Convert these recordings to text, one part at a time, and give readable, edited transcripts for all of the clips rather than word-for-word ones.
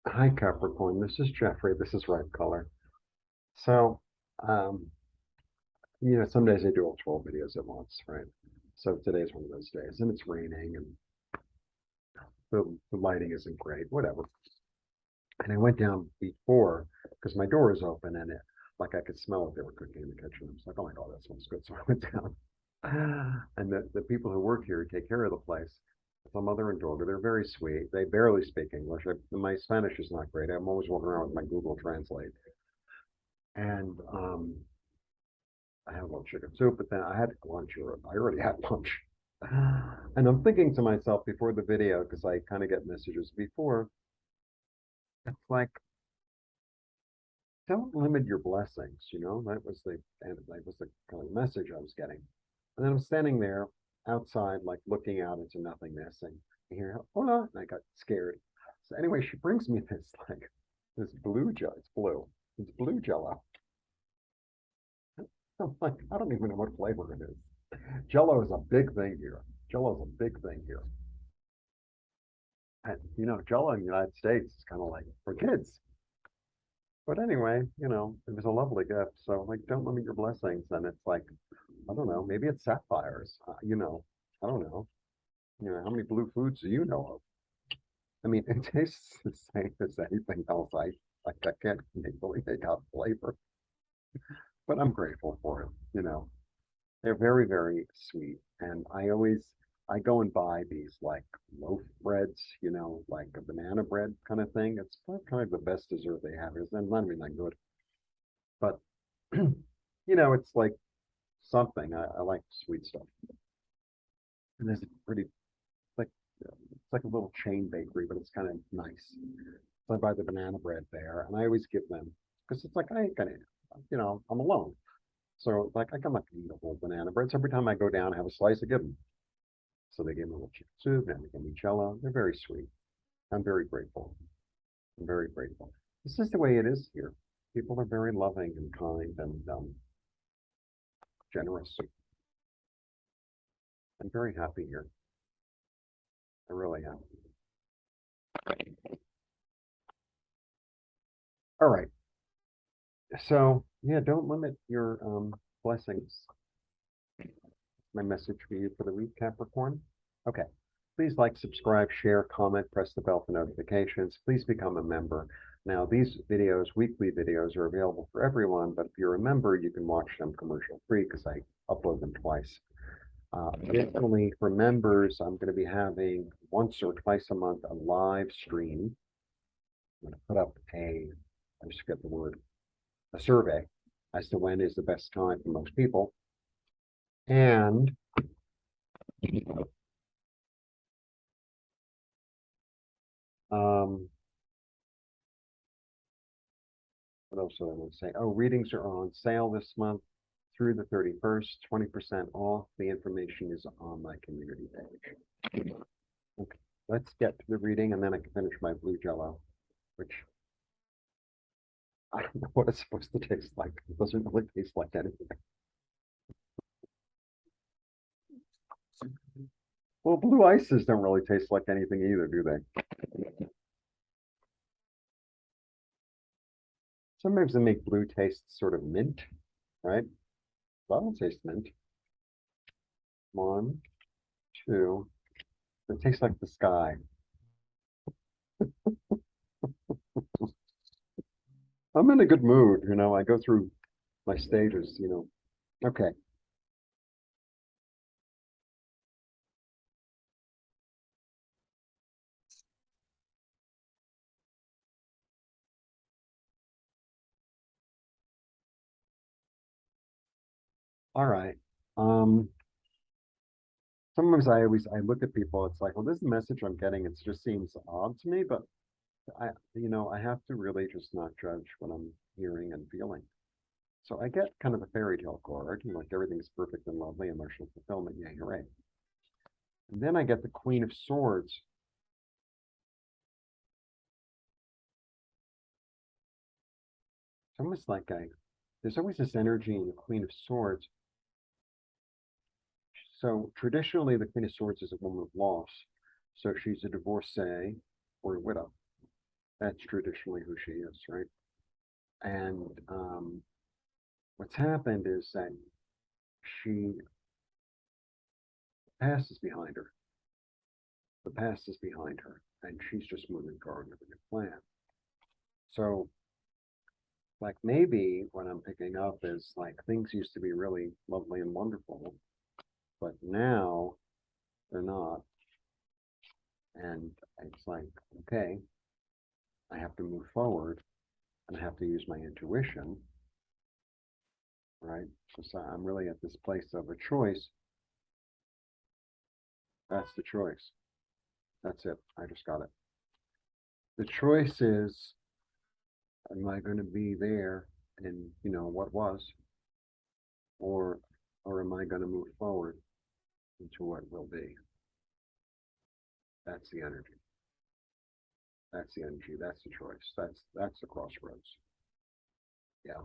Hi, Capricorn. This is Jeffrey. This is Ripecolor. So, um, some days I do all 12 videos at once, right? So today's one of those days, and it's raining, and the lighting isn't great, whatever. And I went down before because my door is open, and like I could smell it. They were cooking in the kitchen. I was like, oh my God, that smells good. So I went down. And the people who work here take care of the place. It's a mother and daughter. They're very sweet. They barely speak English. My Spanish is not great. I'm always walking around with my Google Translate. And I had a little chicken soup, but then I had lunch, or I already had lunch. And I'm thinking to myself before the video, because I kind of get messages before, it's like, don't limit your blessings, that was the kind of message I was getting. And then I'm standing there outside, like looking out into nothingness, and I hear, hola, and I got scared. So anyway, she brings me this blue jello. It's blue. It's blue jello. I'm like, I don't even know what flavor it is. Jello is a big thing here. Jello is a big thing here. And Jello in the United States is kind of like for kids. But anyway, it was a lovely gift. So like, don't limit your blessings. And it's like, I don't know, maybe it's sapphires. I don't know. How many blue foods do you know of? I mean, it tastes the same as anything else. I can't really make out flavor, but I'm grateful for it. They're very, very sweet. And I go and buy these like loaf breads, like a banana bread kind of thing. It's kind of the best dessert they have. It's not even that good, but it's like something. I like sweet stuff. And there's a pretty like it's like a little chain bakery, but it's kind of nice. So I buy the banana bread there, and I always give them because it's like I ain't gonna, I'm alone. So like I can like eat a whole banana bread. So every time I go down, I have a slice, I give them. So they gave me a little chicken soup and they gave me cello. They're very sweet. I'm very grateful. I'm very grateful. This is the way it is here. People are very loving and kind and generous. I'm very happy here. I really am. All right. So yeah, don't limit your blessings. My message for you for the week, Capricorn. Okay. Please like, subscribe, share, comment, press the bell for notifications. Please become a member. Now, these videos, weekly videos, are available for everyone, but if you're a member, you can watch them commercial free because I upload them twice. Additionally, for members, I'm going to be having once or twice a month a live stream. I'm going to put up I just forget the word, a survey as to when is the best time for most people. And um, what else do I want to say? Oh, readings are on sale this month through the 31st, 20% off. The information is on my community page. Okay, let's get to the reading and then I can finish my blue jello, which I don't know what it's supposed to taste like. It doesn't really taste like anything. Well, blue ices don't really taste like anything either, do they? Sometimes they make blue taste sort of mint, right? I don't taste mint. One, two. It tastes like the sky. I'm in a good mood, I go through my stages. Okay. All right. Um, Sometimes I look at people, it's like, well, this is the message I'm getting. It just seems odd to me, but I have to really just not judge what I'm hearing and feeling. So I get kind of the fairy tale card, like everything's perfect and lovely, emotional fulfillment. Yeah, you're right. And then I get the Queen of Swords. It's almost like there's always this energy in the Queen of Swords. So traditionally, the Queen of Swords is a woman of loss. So she's a divorcee or a widow. That's traditionally who she is, right? And what's happened is that she past is behind her. The past is behind her, and she's just moving forward with a new plan. So, like maybe what I'm picking up is like things used to be really lovely and wonderful, but now they're not. And it's like, okay, I have to move forward and I have to use my intuition, right? So I'm really at this place of a choice. That's the choice. That's it. I just got it. The choice is, am I going to be there in, what was, or or am I going to move forward into what will be? That's the energy. That's the energy. That's the choice. That's the crossroads. Yeah,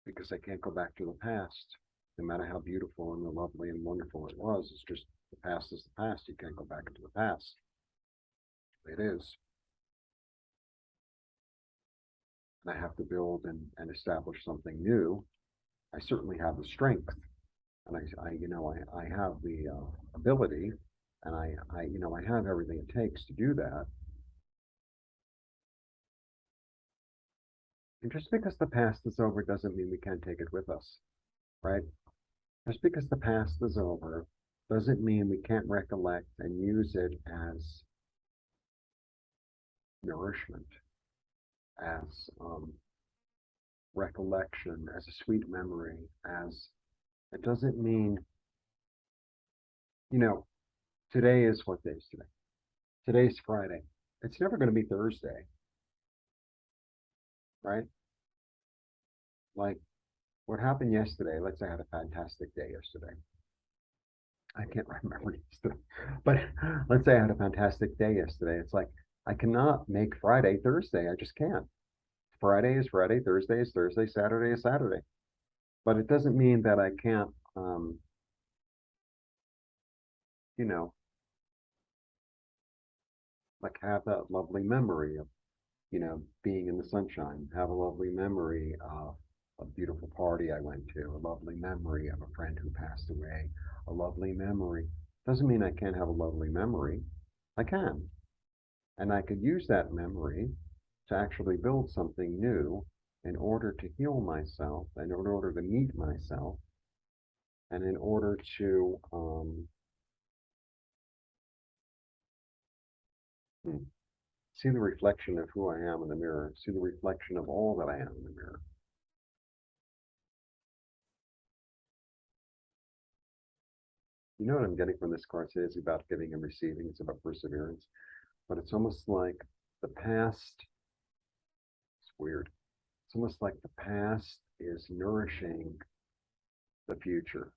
because I can't go back to the past, no matter how beautiful and lovely and wonderful it was. It's just the past is the past. You can't go back into the past. It is, and I have to build and establish something new. I certainly have the strength, and I have the ability, and I have everything it takes to do that. And just because the past is over doesn't mean we can't take it with us, right? Just because the past is over doesn't mean we can't recollect and use it as nourishment, as recollection, as a sweet memory, as it doesn't mean, you know, today is what day is today? Today's Friday. It's never going to be Thursday, right? Like what happened yesterday, let's say I had a fantastic day yesterday. I can't remember yesterday, but let's say I had a fantastic day yesterday. It's like I cannot make Friday Thursday. I just can't. Friday is Friday, Thursday is Thursday, Saturday is Saturday. But it doesn't mean that I can't, you know, like have that lovely memory of, being in the sunshine, have a lovely memory of a beautiful party I went to, a lovely memory of a friend who passed away, a lovely memory. Doesn't mean I can't have a lovely memory. I can. And I could use that memory to actually build something new in order to heal myself, and in order to meet myself, and in order to see the reflection of who I am in the mirror, see the reflection of all that I am in the mirror. You know what I'm getting from this card today is about giving and receiving. It's about perseverance, but it's almost like the past. It's weird. It's almost like the past is nourishing the future.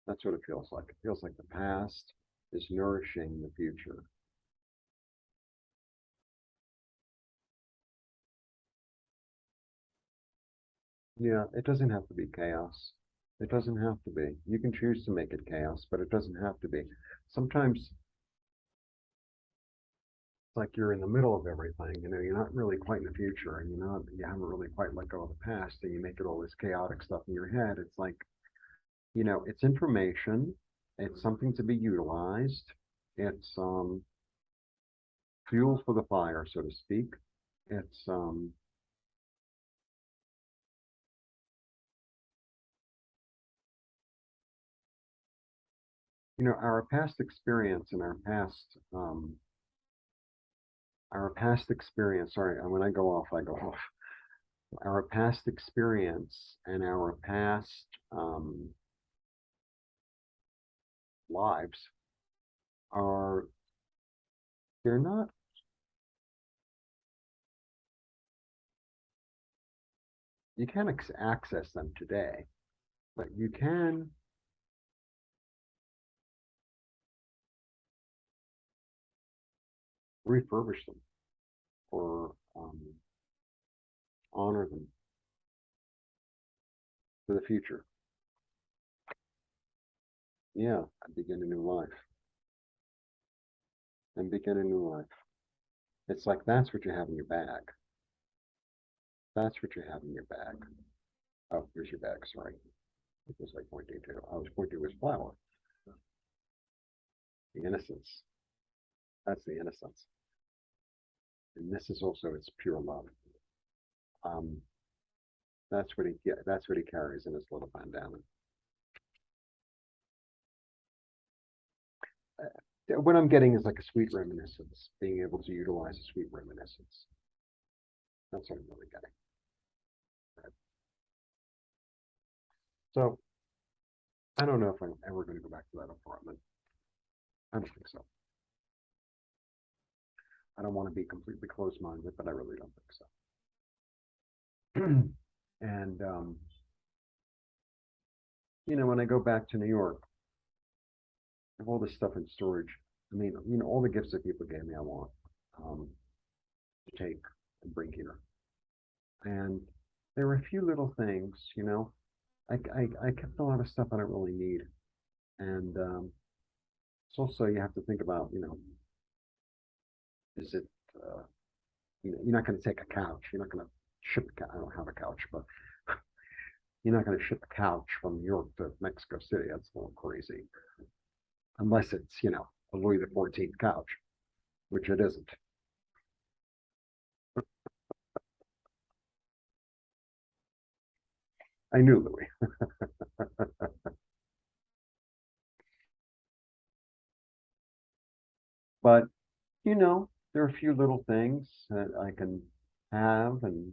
That's what it feels like. It feels like the past is nourishing the future. Yeah, it doesn't have to be chaos. It doesn't have to be. You can choose to make it chaos, but it doesn't have to be. Sometimes it's like you're in the middle of everything. You're not really quite in the future, and you haven't really quite let go of the past, and you make it all this chaotic stuff in your head. It's like, it's information. It's something to be utilized. It's fuel for the fire, so to speak. It's our past experience and our past experience. Sorry, when I go off, I go off. Our past experience and our past lives are they're not you can't access them today, but you can refurbish them or honor them for the future. Yeah, and begin a new life. And begin a new life. It's like that's what you have in your bag. That's what you have in your bag. Oh, here's your bag. Sorry. What was I pointing to? I was pointing to his flower. The innocence. That's the innocence. And this is also its pure love. Um, that's what he carries in his little bandana. What I'm getting is like a sweet reminiscence, being able to utilize a sweet reminiscence. That's what I'm really getting. Right. So I don't know if I'm ever going to go back to that apartment. I don't think so. I don't want to be completely closed-minded, but I really don't think so. And when I go back to New York, I have all this stuff in storage. I mean, all the gifts that people gave me, I want to take and bring here. And there were a few little things, I kept a lot of stuff I don't really need. And it's also, you have to think about, is it, uh, you're not going to take a couch. You're not going to ship a couch. I don't have a couch, but you're not going to ship a couch from New York to Mexico City. That's a little crazy. Unless it's, a Louis XIV couch, which it isn't. I knew Louis. But, there are a few little things that I can have and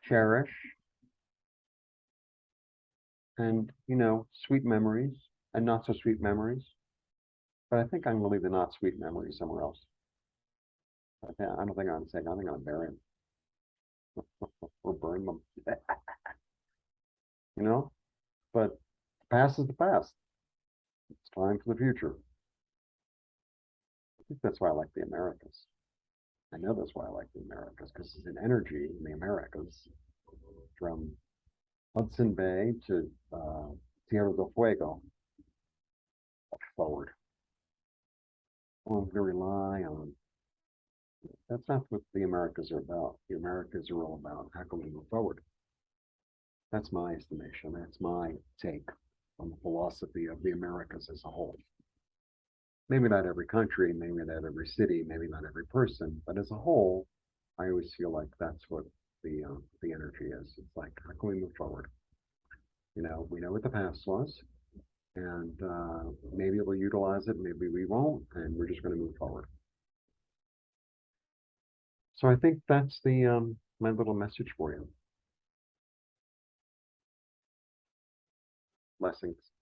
cherish and, sweet memories and not so sweet memories. But I think I'm going to leave the not sweet memories somewhere else. I don't think I'm saying, I think I'm bury them or burn them, you know? But the past is the past. It's time for the future. I think that's why I like the Americas. I know that's why I like the Americas, because it's an energy in the Americas from Hudson Bay to Tierra del Fuego forward. I'm going to rely on. That's not what the Americas are about. The Americas are all about how can we move forward. That's my estimation. That's my take on the philosophy of the Americas as a whole. Maybe not every country, maybe not every city, maybe not every person, but as a whole, I always feel like that's what the energy is. It's like how can we move forward? We know what the past was, and maybe we'll utilize it, maybe we won't, and we're just going to move forward. So I think that's the my little message for you. Blessings.